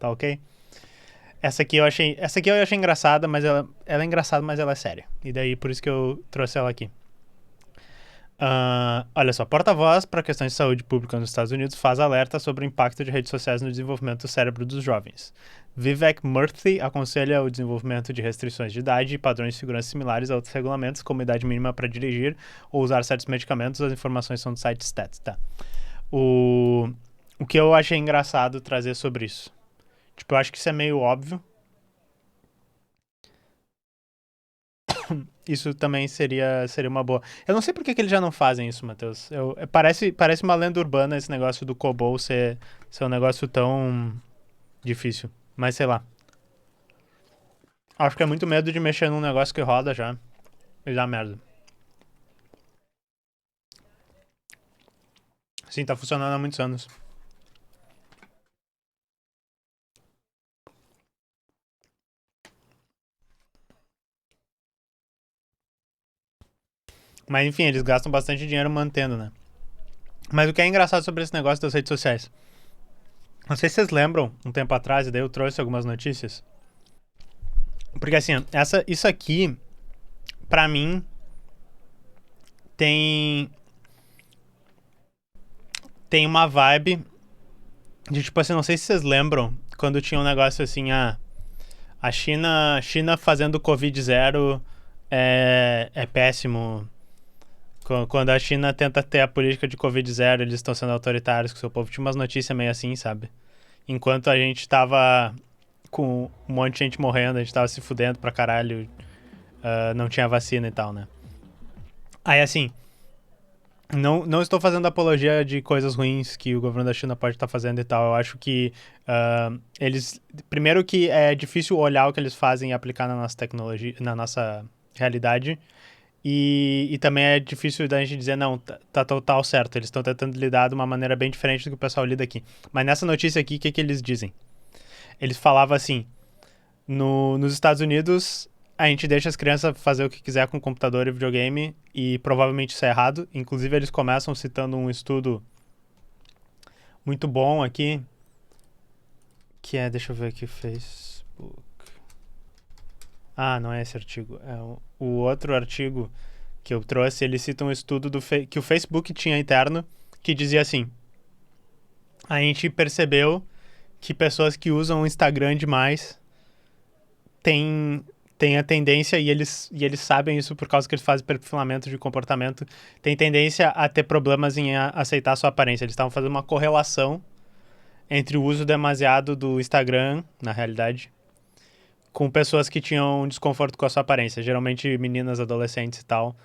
tá ok? Essa aqui eu achei engraçada, mas ela é engraçada, mas ela é séria. E daí, por isso que eu trouxe ela aqui. Olha só, porta-voz para questões de saúde pública nos Estados Unidos faz alerta sobre o impacto de redes sociais no desenvolvimento do cérebro dos jovens. Vivek Murthy aconselha o desenvolvimento de restrições de idade e padrões de segurança similares a outros regulamentos, como idade mínima para dirigir ou usar certos medicamentos. As informações são do site Stats, tá? O que eu achei engraçado trazer sobre isso. Tipo, eu acho que isso é meio óbvio. Isso também seria uma boa. Eu não sei por que eles já não fazem isso, Matheus. Parece uma lenda urbana esse negócio do COBOL ser um negócio tão difícil. Mas sei lá. Acho que é muito medo de mexer num negócio que roda já. E dá merda. Sim, tá funcionando há muitos anos. Mas enfim, eles gastam bastante dinheiro mantendo, né? Mas o que é engraçado sobre esse negócio das redes sociais? Não sei se vocês lembram, um tempo atrás, e daí eu trouxe algumas notícias. Porque assim, isso aqui, pra mim, tem uma vibe de tipo assim, não sei se vocês lembram quando tinha um negócio assim, a China fazendo Covid zero é péssimo. Quando a China tenta ter a política de Covid zero, eles estão sendo autoritários com o seu povo. Tinha umas notícias meio assim, sabe? Enquanto a gente tava com um monte de gente morrendo, a gente tava se fudendo pra caralho, não tinha vacina e tal, né? Aí assim, não estou fazendo apologia de coisas ruins que o governo da China pode estar fazendo e tal. Eu acho que eles. Primeiro, que é difícil olhar o que eles fazem e aplicar na nossa tecnologia, na nossa realidade. E também é difícil da gente dizer, não, tá total certo. Eles estão tentando lidar de uma maneira bem diferente do que o pessoal lida aqui. Mas nessa notícia aqui, o que eles dizem? Eles falavam assim: nos Estados Unidos, a gente deixa as crianças fazer o que quiser com computador e videogame, e provavelmente isso é errado. Inclusive, eles começam citando um estudo muito bom aqui, que é, deixa eu ver aqui, Facebook. Não é esse artigo. É o outro artigo que eu trouxe, ele cita um estudo que o Facebook tinha interno, que dizia assim: a gente percebeu que pessoas que usam o Instagram demais têm a tendência, e eles sabem isso por causa que eles fazem perfilamento de comportamento, tem tendência a ter problemas em aceitar a sua aparência. Eles estavam fazendo uma correlação entre o uso demasiado do Instagram, na realidade, com pessoas que tinham desconforto com a sua aparência, geralmente meninas, adolescentes e tal,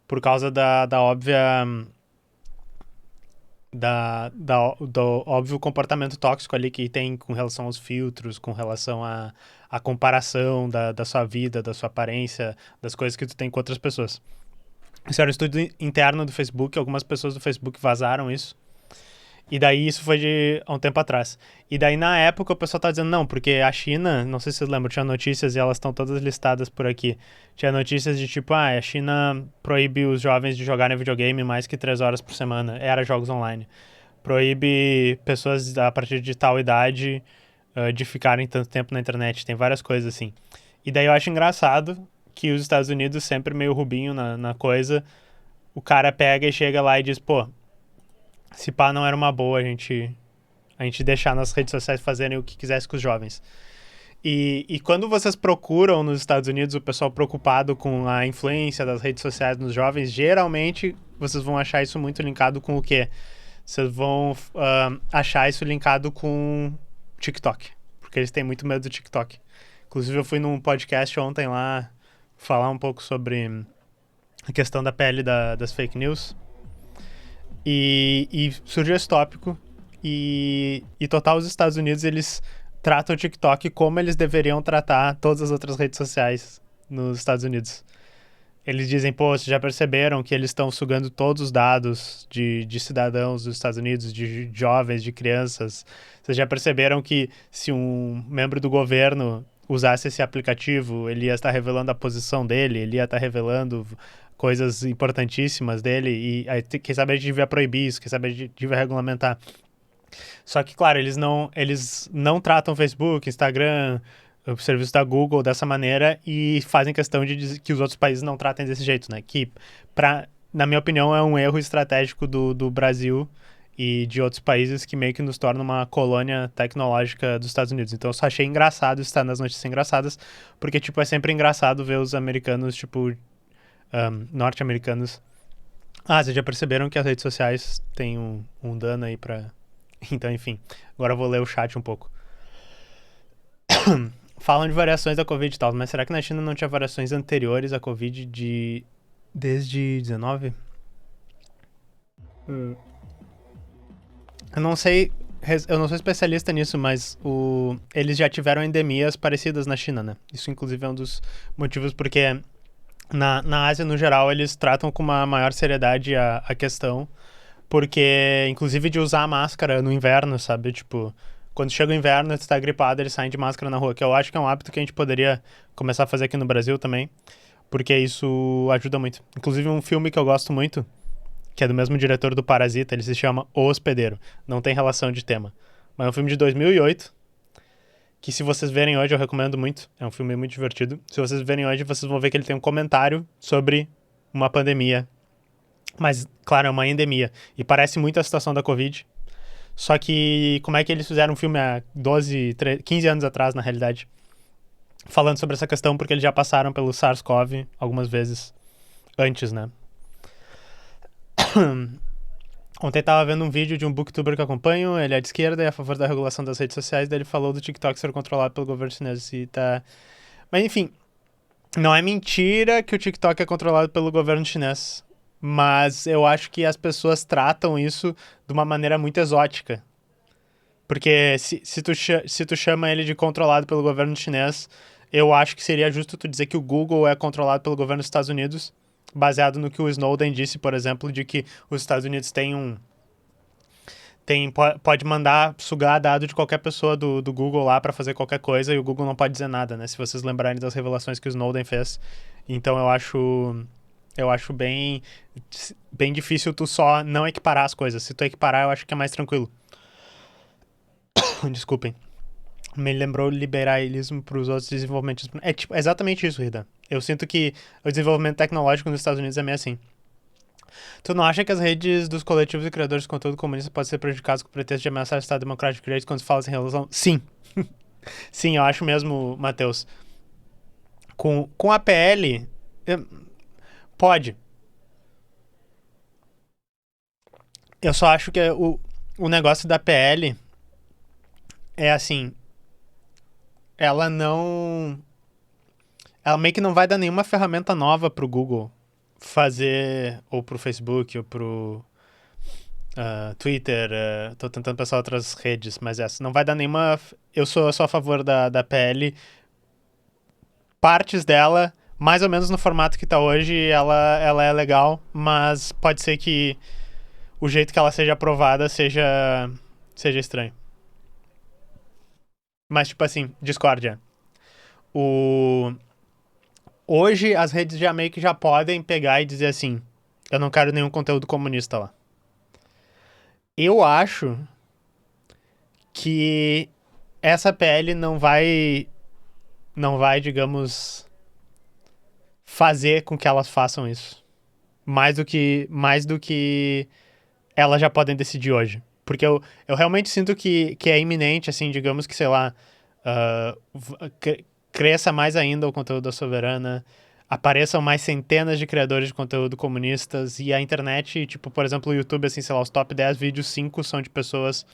por causa da óbvia do óbvio comportamento tóxico ali que tem com relação aos filtros, com relação à comparação da sua vida, da sua aparência, das coisas que tu tem com outras pessoas. Isso era um estudo interno do Facebook, algumas pessoas do Facebook vazaram isso. E daí isso foi de há um tempo atrás. E daí na época o pessoal tá dizendo não, porque a China, não sei se vocês lembram, tinha notícias e elas estão todas listadas por aqui. Tinha notícias de tipo, a China proíbe os jovens de jogarem videogame mais que 3 horas por semana. Era jogos online. Proíbe pessoas a partir de tal idade de ficarem tanto tempo na internet. Tem várias coisas assim. E daí eu acho engraçado que os Estados Unidos, sempre meio rubinho na coisa, o cara pega e chega lá e diz, pô, se pá não era uma boa a gente deixar nas redes sociais fazerem o que quisesse com os jovens. E quando vocês procuram nos Estados Unidos o pessoal preocupado com a influência das redes sociais nos jovens, geralmente vocês vão achar isso muito linkado com o quê? Vocês vão achar isso linkado com TikTok, porque eles têm muito medo do TikTok. Inclusive eu fui num podcast ontem lá falar um pouco sobre a questão da pele das fake news. E surgiu esse tópico e total os Estados Unidos, eles tratam o TikTok como eles deveriam tratar todas as outras redes sociais nos Estados Unidos. Eles dizem, pô, vocês já perceberam que eles estão sugando todos os dados de cidadãos dos Estados Unidos, de jovens, de crianças. Vocês já perceberam que se um membro do governo usasse esse aplicativo, ele ia estar revelando a posição dele, ele ia estar revelando coisas importantíssimas dele, e aí, quem sabe a gente devia proibir isso, quem sabe a gente devia regulamentar. Só que, claro, eles não tratam Facebook, Instagram, o serviço da Google dessa maneira e fazem questão de dizer que os outros países não tratem desse jeito, né? Que, na minha opinião, é um erro estratégico do Brasil e de outros países que meio que nos torna uma colônia tecnológica dos Estados Unidos. Então eu só achei engraçado estar nas notícias engraçadas, porque, tipo, é sempre engraçado ver os americanos, tipo, norte-americanos. Ah, vocês já perceberam que as redes sociais têm um dano aí pra. Então, enfim. Agora eu vou ler o chat um pouco. Falam de variações da Covid e tal, mas será que na China não tinha variações anteriores à Covid desde 19? Eu não sei. Eu não sou especialista nisso, mas eles já tiveram endemias parecidas na China, né? Isso, inclusive, é um dos motivos porque na Ásia, no geral, eles tratam com uma maior seriedade a questão. Porque, inclusive, de usar a máscara no inverno, sabe? Tipo, quando chega o inverno, tu tá gripado, eles saem de máscara na rua. Que eu acho que é um hábito que a gente poderia começar a fazer aqui no Brasil também. Porque isso ajuda muito. Inclusive, um filme que eu gosto muito, que é do mesmo diretor do Parasita, ele se chama O Hospedeiro. Não tem relação de tema. Mas é um filme de 2008, que se vocês verem hoje, eu recomendo muito. É um filme muito divertido. Se vocês verem hoje, vocês vão ver que ele tem um comentário sobre uma pandemia. Mas, claro, é uma endemia. E parece muito a situação da Covid. Só que como é que eles fizeram um filme há 15 anos atrás, na realidade, falando sobre essa questão, porque eles já passaram pelo SARS-CoV algumas vezes antes, né? Ontem tava vendo um vídeo de um booktuber que eu acompanho, ele é de esquerda e é a favor da regulação das redes sociais, daí ele falou do TikTok ser controlado pelo governo chinês e tá... Mas enfim, não é mentira que o TikTok é controlado pelo governo chinês, mas eu acho que as pessoas tratam isso de uma maneira muito exótica. Porque se tu chama ele de controlado pelo governo chinês, eu acho que seria justo tu dizer que o Google é controlado pelo governo dos Estados Unidos, baseado no que o Snowden disse, por exemplo, de que os Estados Unidos têm pode mandar sugar dado de qualquer pessoa do Google lá para fazer qualquer coisa e o Google não pode dizer nada, né? Se vocês lembrarem das revelações que o Snowden fez. Então eu acho bem difícil tu só não equiparar as coisas. Se tu equiparar, eu acho que é mais tranquilo. Desculpem. Me lembrou liberalismo para os outros desenvolvimentos. É tipo, exatamente isso, Rida. Eu sinto que o desenvolvimento tecnológico nos Estados Unidos é meio assim. Tu não acha que as redes dos coletivos e criadores de conteúdo comunista podem ser prejudicadas com o pretexto de ameaçar o Estado Democrático de Direito quando se fala em relação? Sim. Sim, eu acho mesmo, Matheus. Com a PL, pode. Eu só acho que o negócio da PL é assim, ela não. Ela meio que não vai dar nenhuma ferramenta nova pro Google fazer, ou pro Facebook, ou pro Twitter. Tô tentando pensar outras redes, mas essa. Não vai dar nenhuma. Eu sou só a favor da PL. Partes dela, mais ou menos no formato que tá hoje, ela é legal, mas pode ser que o jeito que ela seja aprovada seja estranho. Mas, tipo assim, discórdia. O, Hoje as redes já meio que já podem pegar e dizer assim: eu não quero nenhum conteúdo comunista lá. Eu acho que essa PL não vai, digamos, fazer com que elas façam isso. Mais do que elas já podem decidir hoje. Porque eu realmente sinto que é iminente, assim, digamos que, sei lá, cresça mais ainda o conteúdo da Soberana, apareçam mais centenas de criadores de conteúdo comunistas e a internet, tipo, por exemplo, o YouTube, assim, sei lá, os top 10 vídeos, 5 são de pessoas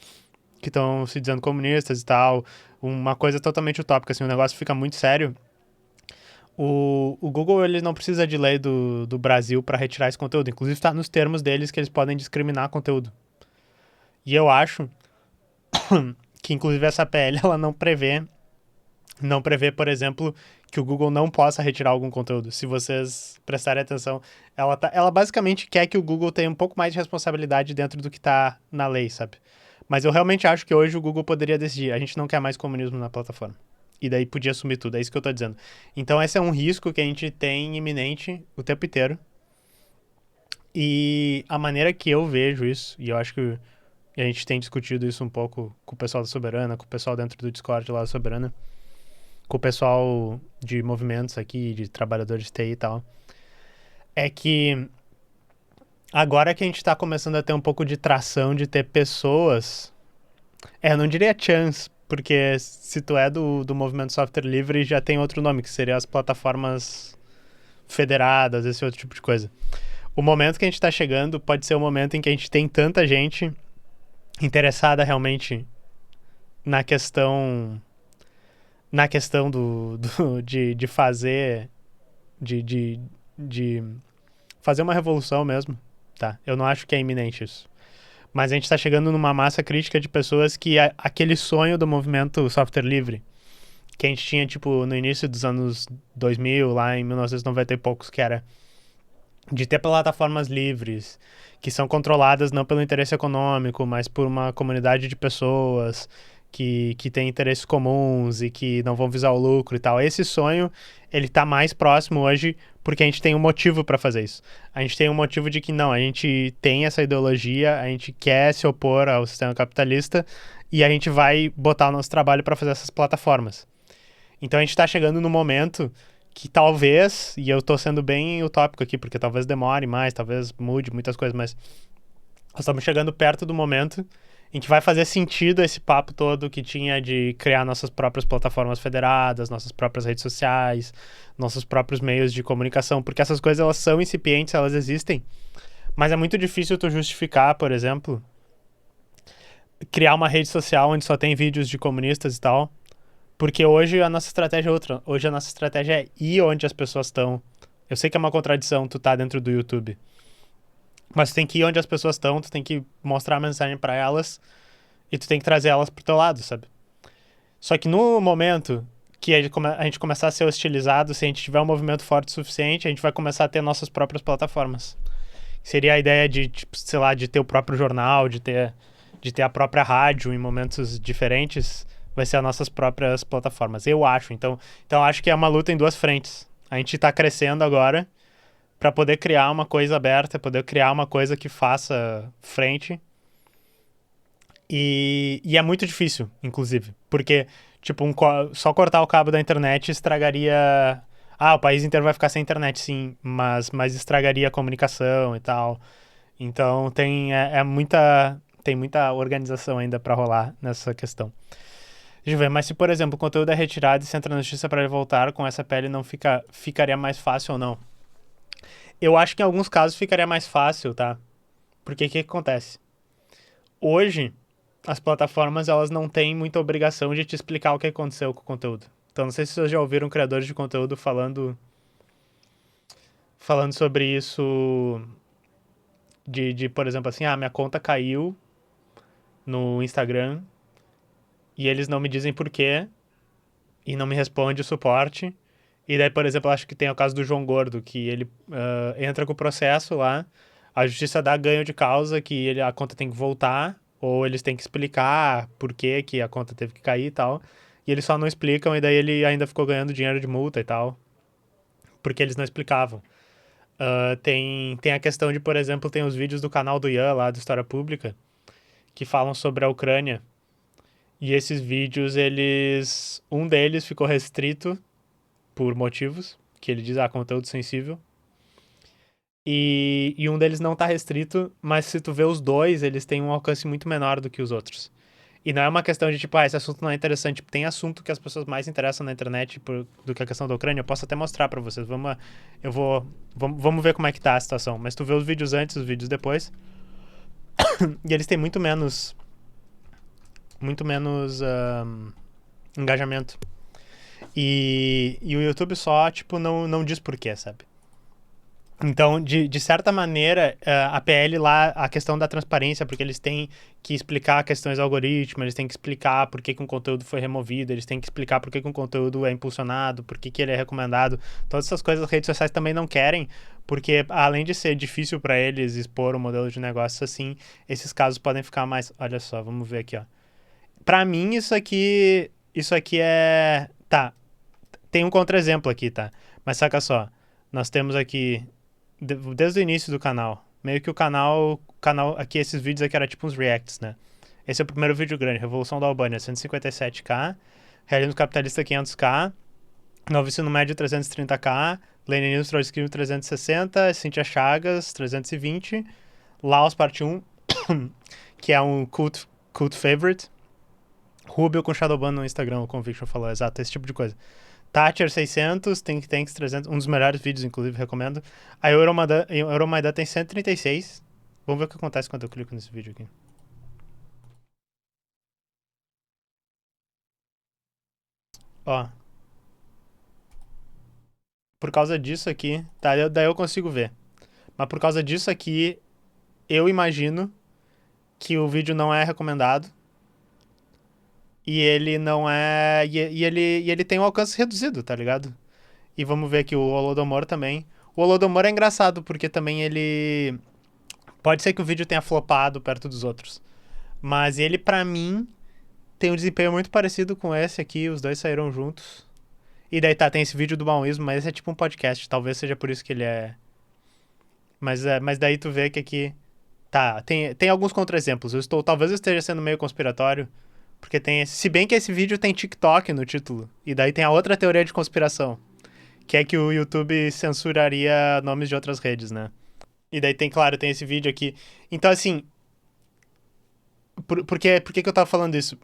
que estão se dizendo comunistas e tal. Uma coisa totalmente utópica, assim, o negócio fica muito sério. O Google, ele não precisa de lei do Brasil para retirar esse conteúdo. Inclusive, está nos termos deles que eles podem discriminar conteúdo. E eu acho que, inclusive, essa PL, ela não prevê, por exemplo, que o Google não possa retirar algum conteúdo. Se vocês prestarem atenção, ela basicamente quer que o Google tenha um pouco mais de responsabilidade dentro do que está na lei, sabe? Mas eu realmente acho que hoje o Google poderia decidir: a gente não quer mais comunismo na plataforma. E daí podia assumir tudo, é isso que eu tô dizendo. Então esse é um risco que a gente tem iminente o tempo inteiro. E a maneira que eu vejo isso, e eu acho que e a gente tem discutido isso um pouco com o pessoal da Soberana, com o pessoal dentro do Discord lá da Soberana, com o pessoal de movimentos aqui, de trabalhadores de TI e tal, é que agora que a gente tá começando a ter um pouco de tração, de ter pessoas, eu não diria chance, porque se tu é do movimento software livre, já tem outro nome, que seria as plataformas federadas, esse outro tipo de coisa. O momento que a gente tá chegando pode ser o momento em que a gente tem tanta gente interessada realmente na questão de fazer de fazer uma revolução mesmo, tá? Eu não acho que é iminente isso. Mas a gente está chegando numa massa crítica de pessoas que aquele sonho do movimento software livre, que a gente tinha, tipo, no início dos anos 2000, lá em 1990 e poucos, que era de ter plataformas livres, que são controladas não pelo interesse econômico, mas por uma comunidade de pessoas que tem interesses comuns e que não vão visar o lucro e tal. Esse sonho, ele tá mais próximo hoje porque a gente tem um motivo para fazer isso. A gente tem um motivo de que não, a gente tem essa ideologia, a gente quer se opor ao sistema capitalista e a gente vai botar o nosso trabalho para fazer essas plataformas. Então a gente tá chegando no momento que talvez, e eu tô sendo bem utópico aqui, porque talvez demore mais, talvez mude muitas coisas, mas nós estamos chegando perto do momento em que vai fazer sentido esse papo todo que tinha de criar nossas próprias plataformas federadas, nossas próprias redes sociais, nossos próprios meios de comunicação, porque essas coisas elas são incipientes, elas existem, mas é muito difícil tu justificar, por exemplo, criar uma rede social onde só tem vídeos de comunistas e tal, porque hoje a nossa estratégia é outra. Hoje a nossa estratégia é ir onde as pessoas estão. Eu sei que é uma contradição tu tá dentro do YouTube, mas tu tem que ir onde as pessoas estão, tu tem que mostrar a mensagem para elas e tu tem que trazer elas pro teu lado, sabe? Só que no momento que a gente começar a ser hostilizado, se a gente tiver um movimento forte o suficiente, a gente vai começar a ter nossas próprias plataformas. Seria a ideia de, tipo, sei lá, de ter o próprio jornal, de ter a própria rádio em momentos diferentes, vai ser as nossas próprias plataformas. Eu acho. Então acho que é uma luta em duas frentes. A gente está crescendo agora para poder criar uma coisa aberta, poder criar uma coisa que faça frente. E é muito difícil, inclusive. Porque, tipo, só cortar o cabo da internet estragaria. Ah, o país inteiro vai ficar sem internet, sim, mas estragaria a comunicação e tal. Então tem muita organização ainda para rolar nessa questão. Deixa eu ver, mas se, por exemplo, o conteúdo é retirado e se entra na justiça para ele voltar com essa pele, não ficaria mais fácil ou não? Eu acho que em alguns casos ficaria mais fácil, tá? Porque o que acontece? Hoje, as plataformas elas não têm muita obrigação de te explicar o que aconteceu com o conteúdo. Então, não sei se vocês já ouviram criadores de conteúdo falando sobre isso por exemplo, assim, minha conta caiu no Instagram e eles não me dizem por quê e não me responde o suporte. E daí, por exemplo, acho que tem o caso do João Gordo, que ele entra com o processo lá, a justiça dá ganho de causa, que a conta tem que voltar, ou eles têm que explicar por que a conta teve que cair e tal. E eles só não explicam, e daí ele ainda ficou ganhando dinheiro de multa e tal, porque eles não explicavam. Tem a questão de, por exemplo, tem os vídeos do canal do Ian lá, do História Pública, que falam sobre a Ucrânia. E esses vídeos, um deles ficou restrito por motivos, que ele diz, conteúdo sensível. E um deles não tá restrito, mas se tu vê os dois, eles têm um alcance muito menor do que os outros. E não é uma questão de, tipo, esse assunto não é interessante. Tem assunto que as pessoas mais interessam na internet do que a questão da Ucrânia. Eu posso até mostrar pra vocês. Vamos ver como é que tá a situação. Mas tu vê os vídeos antes, os vídeos depois. E eles têm muito menos engajamento. E o YouTube só, tipo, não diz porquê, sabe? Então, de certa maneira, a PL lá, a questão da transparência, porque eles têm que explicar questões do algoritmo, eles têm que explicar por que um conteúdo foi removido, eles têm que explicar por que um conteúdo é impulsionado, por que ele é recomendado. Todas essas coisas as redes sociais também não querem, porque além de ser difícil para eles expor o modelo de negócio assim, esses casos podem ficar mais... Olha só, vamos ver aqui, ó. Para mim, isso aqui é... Tá, tem um contra-exemplo aqui, tá? Mas saca só, nós temos aqui... Desde o início do canal. Meio que o canal aqui, esses vídeos aqui era tipo uns reacts, né? Esse é o primeiro vídeo grande, Revolução da Albânia, 157k, Realismo Capitalista 500k, Novo Ensino Médio 330k, Leninismo Trotskismo 360, Cíntia Chagas 320, Laos Parte 1, que é um cult favorite, Rubio com Shadowban no Instagram, o Conviction falou, exato, esse tipo de coisa. Thatcher 600, Think Tanks 300, um dos melhores vídeos, inclusive, recomendo. A Euromaidan tem 136. Vamos ver o que acontece quando eu clico nesse vídeo aqui. Ó, por causa disso aqui, tá? Daí eu consigo ver. Mas por causa disso aqui, eu imagino que o vídeo não é recomendado. E ele não é. E ele tem um alcance reduzido, tá ligado? E vamos ver aqui o Holodomor também. O Holodomor é engraçado, porque também ele. Pode ser que o vídeo tenha flopado perto dos outros. Mas ele, pra mim, tem um desempenho muito parecido com esse aqui. Os dois saíram juntos. E daí tá, tem esse vídeo do maoísmo, mas esse é tipo um podcast. Talvez seja por isso que ele é. Mas daí tu vê que aqui. Tá, tem alguns contra-exemplos. Talvez eu esteja sendo meio conspiratório. Porque tem esse. Se bem que esse vídeo tem TikTok no título. E daí tem a outra teoria de conspiração. Que é que o YouTube censuraria nomes de outras redes, né? E daí tem, claro, tem esse vídeo aqui. Então, assim. Por que eu tava falando isso?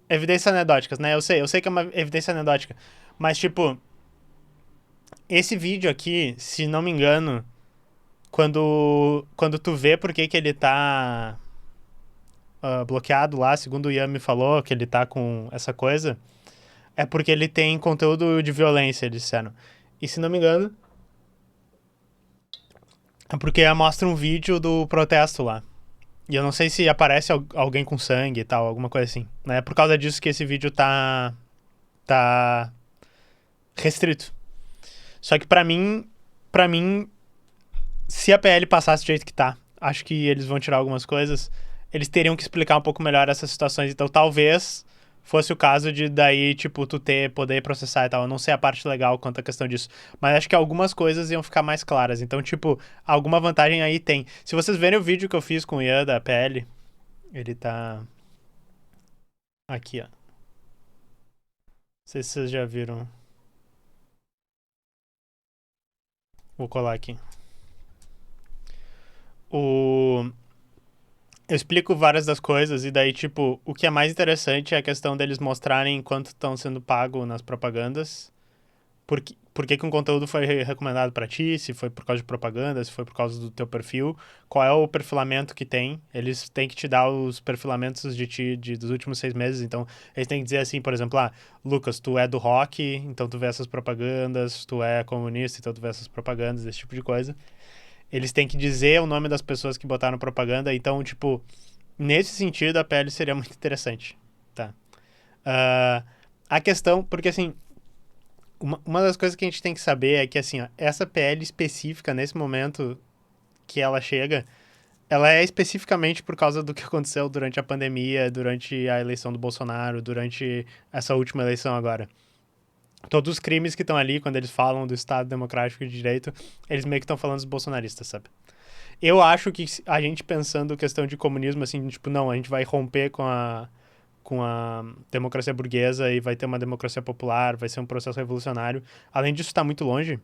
Evidências anedóticas, né? Eu sei que é uma evidência anedótica. Mas, tipo, esse vídeo aqui, se não me engano, quando tu vê por que ele tá bloqueado lá, segundo o Ian me falou, que ele tá com essa coisa, é porque ele tem conteúdo de violência, eles disseram. E se não me engano, é porque mostra um vídeo do protesto lá. E eu não sei se aparece alguém com sangue e tal, alguma coisa assim. Né? É por causa disso que esse vídeo tá restrito. Só que pra mim, se a PL passasse do jeito que tá, acho que eles vão tirar algumas coisas. Eles teriam que explicar um pouco melhor essas situações. Então talvez fosse o caso de daí, tipo, tu poder processar e tal. Eu não sei a parte legal quanto à questão disso. Mas acho que algumas coisas iam ficar mais claras. Então, tipo, alguma vantagem aí tem. Se vocês verem o vídeo que eu fiz com o Ian da PL, ele tá aqui, ó. Não sei se vocês já viram. Vou colar aqui. O Eu explico várias das coisas, e daí, tipo, o que é mais interessante é a questão deles mostrarem quanto estão sendo pago nas propagandas. Por que um conteúdo foi recomendado pra ti, se foi por causa de propaganda, se foi por causa do teu perfil, qual é o perfilamento que tem. Eles têm que te dar os perfilamentos de ti dos últimos 6 meses, então eles têm que dizer assim, por exemplo, Lucas, tu é do rock, então tu vê essas propagandas, tu é comunista, então tu vê essas propagandas, esse tipo de coisa. Eles têm que dizer o nome das pessoas que botaram propaganda, então, tipo, nesse sentido, a PL seria muito interessante, tá? Uh, a questão, porque assim, uma das coisas que a gente tem que saber é que, assim, ó, essa PL específica, nesse momento que ela chega, ela é especificamente por causa do que aconteceu durante a pandemia, durante a eleição do Bolsonaro, durante essa última eleição agora. Todos os crimes que estão ali, quando eles falam do Estado Democrático de Direito, eles meio que estão falando dos bolsonaristas, sabe? Eu acho que a gente pensando questão de comunismo, assim, tipo, não, a gente vai romper com a democracia burguesa e vai ter uma democracia popular, vai ser um processo revolucionário. Além disso, está muito longe.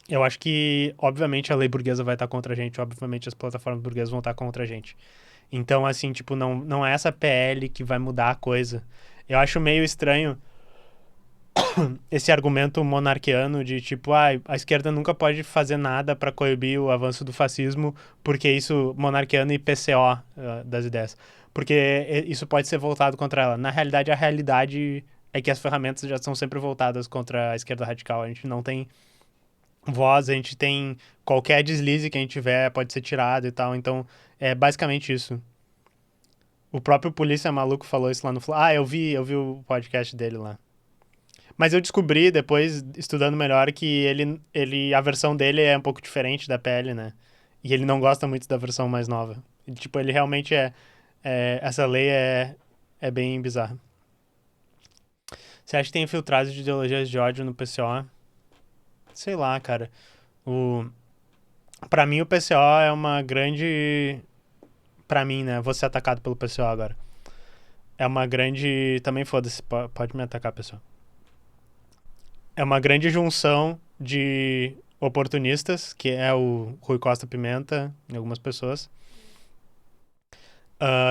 Eu acho que, obviamente, a lei burguesa vai estar contra a gente, obviamente, as plataformas burguesas vão estar contra a gente. Então, assim, tipo, não é essa PL que vai mudar a coisa. Eu acho meio estranho esse argumento monarquiano de tipo, a esquerda nunca pode fazer nada para coibir o avanço do fascismo, porque isso, monarquiano e PCO das ideias, porque isso pode ser voltado contra ela. Na realidade, a realidade é que as ferramentas já são sempre voltadas contra a esquerda radical. A gente não tem voz, a gente tem qualquer deslize que a gente tiver pode ser tirado e tal. Então, é basicamente isso. O próprio Polícia Maluco falou isso lá no Flow. Eu vi o podcast dele lá. Mas eu descobri depois, estudando melhor, que a versão dele é um pouco diferente da PL, né? E ele não gosta muito da versão mais nova. E, tipo, ele realmente essa lei é bem bizarra. Você acha que tem infiltrados de ideologias de ódio no PCO? Sei lá, cara. O, Pra mim, o PCO é uma grande. Pra mim, né? Vou ser atacado pelo PCO agora. É uma grande. Também foda-se, pode me atacar, pessoal. É uma grande junção de oportunistas, que é o Rui Costa Pimenta e algumas pessoas.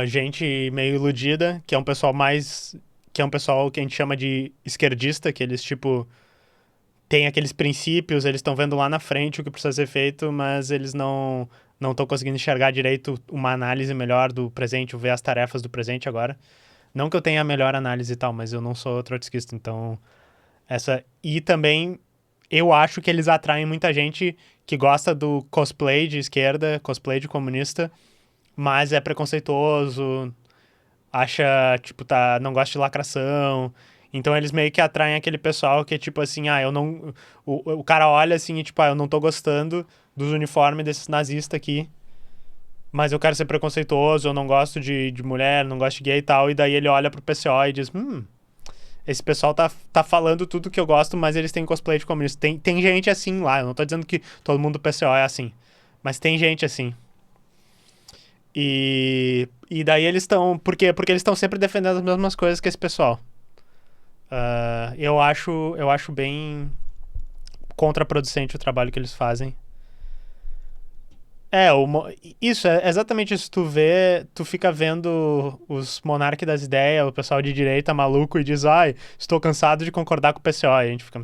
Gente meio iludida, que é um pessoal mais. Que é um pessoal que a gente chama de esquerdista, que eles, tipo, têm aqueles princípios, eles estão vendo lá na frente o que precisa ser feito, mas eles não estão conseguindo enxergar direito uma análise melhor do presente, ver as tarefas do presente agora. Não que eu tenha a melhor análise e tal, mas eu não sou trotskista, então essa e também eu acho que eles atraem muita gente que gosta do cosplay de esquerda, cosplay de comunista, mas é preconceituoso, acha, tipo, não gosta de lacração. Então eles meio que atraem aquele pessoal que é tipo assim, eu não. O cara olha assim e tipo, eu não tô gostando dos uniformes desses nazistas aqui, mas eu quero ser preconceituoso, eu não gosto de mulher, não gosto de gay e tal. E daí ele olha pro PCO e diz, esse pessoal tá falando tudo que eu gosto, mas eles têm cosplay de comunista. Tem gente assim lá, eu não tô dizendo que todo mundo do PCO é assim, mas tem gente assim. E daí eles estão. Por quê? Porque eles estão sempre defendendo as mesmas coisas que esse pessoal. Eu acho bem contraproducente o trabalho que eles fazem. É, isso, é exatamente isso. Tu vê, tu fica vendo os monarcas das ideias, o pessoal de direita maluco e diz, estou cansado de concordar com o PCO. E a gente fica,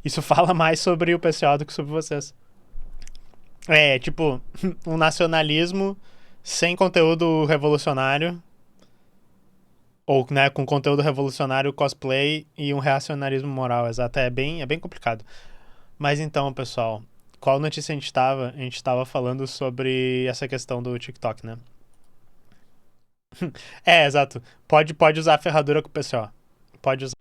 Isso fala mais sobre o PCO do que sobre vocês. É, tipo, um nacionalismo sem conteúdo revolucionário, ou, né, com conteúdo revolucionário, cosplay e um reacionarismo moral, exato. É bem complicado. Mas então, pessoal, qual notícia a gente estava? A gente estava falando sobre essa questão do TikTok, né? Exato. Pode usar a ferradura com o pessoal. Pode usar.